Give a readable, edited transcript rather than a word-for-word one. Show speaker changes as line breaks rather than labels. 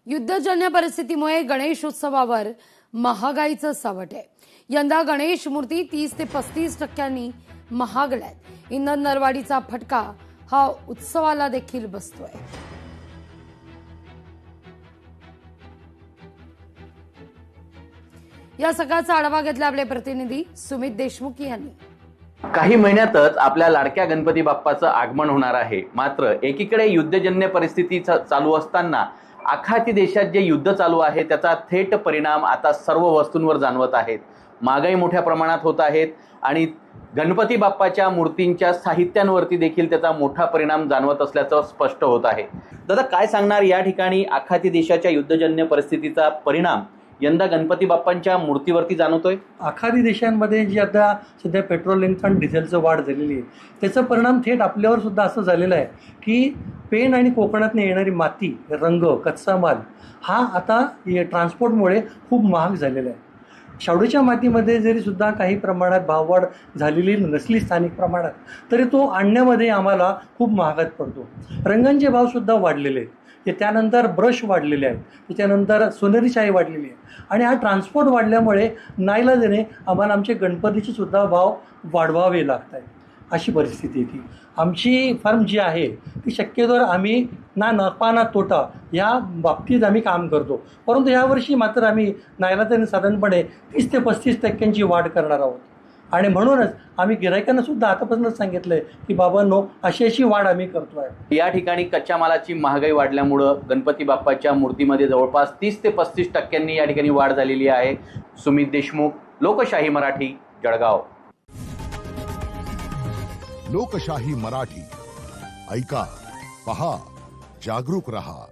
युद्धजन्य परिस्थितीमुळे गणेश उत्सवावर महागाईचं सावट आहे। यंदा गणेश मूर्ती 30 ते 35% महागल्यात। इंधन दरवाढीचा फटका हा उत्सवाला देखील बसतोय। या सगळ्याचा आढावा घेतला आपले प्रतिनिधी सुमित देशमुख यांनी।
काही महिन्यातच आपल्या लाडक्या गणपती बाप्पाचं आगमन होणार आहे। मात्र एकीकडे युद्धजन्य परिस्थिती चालू असताना आखाती देशात जे युद्ध चालू आहे त्याचा थेट परिणाम आता सर्व वस्तूंवर जाणवत आहेत। महागाई मोठ्या प्रमाणात होत आहेत आणि गणपती बाप्पाच्या मूर्तींच्या साहित्यांवरती देखील त्याचा मोठा परिणाम जाणवत असल्याचं स्पष्ट होत आहे। दादा, काय सांगणार या ठिकाणी आखाती देशाच्या युद्धजन्य परिस्थितीचा परिणाम यंदा गणपती बाप्पांच्या मूर्तीवरती जाणवतोय?
आखाती देशांमध्ये जी आता सध्या पेट्रोलिंगचं आणि डिझेलचं वाढ झालेली आहे त्याचा परिणाम थेट आपल्यावर सुद्धा असं झालेला आहे की पेन आणि कोकणातून येणारी माती, रंग, कच्चा माल हा आता ट्रान्सपोर्टमुळे खूप महाग झालेला आहे। शाडूच्या मातीमध्ये जरी सुद्धा काही प्रमाणात भाववाढ झालेली नसली स्थानिक प्रमाणात, तरी तो आणण्यामध्ये आम्हाला खूप महागात पडतो। रंगांचे भावसुद्धा वाढलेले आहेत, त्यानंतर ब्रश वाढलेले आहेत, त्याच्यानंतर सोनेरी शाई वाढलेली आहे आणि हा ट्रान्सपोर्ट वाढल्यामुळे नाईलाजाने आम्हाला आमचे गणपतीचे सुद्धा भाव वाढवावे लागत आहेत। अशी परिस्थिती आहे ती। आमची फर्म जी आहे ती शक्यतोवर आम्ही ना नफा ना तोटा या बाबतीत आम्ही काम करतो, परंतु यावर्षी मात्र आम्ही नाईलाजाने साधारणपणे 30 ते 35% वाढ करणार आहोत आणि म्हणूनच आम्ही गिरायकांना सुद्धा आतापासूनच सांगितलंय की बाबांनो अशी वाढ आम्ही करतोय।
या ठिकाणी कच्च्या मालाची महागाई वाढल्यामुळं गणपती बाप्पाच्या मूर्तीमध्ये जवळपास 30 ते 35% या ठिकाणी वाढ झालेली आहे। सुमित देशमुख, लोकशाही मराठी, जळगाव।
लोकशाही मराठी, ऐका, पहा, जागरूक रहा।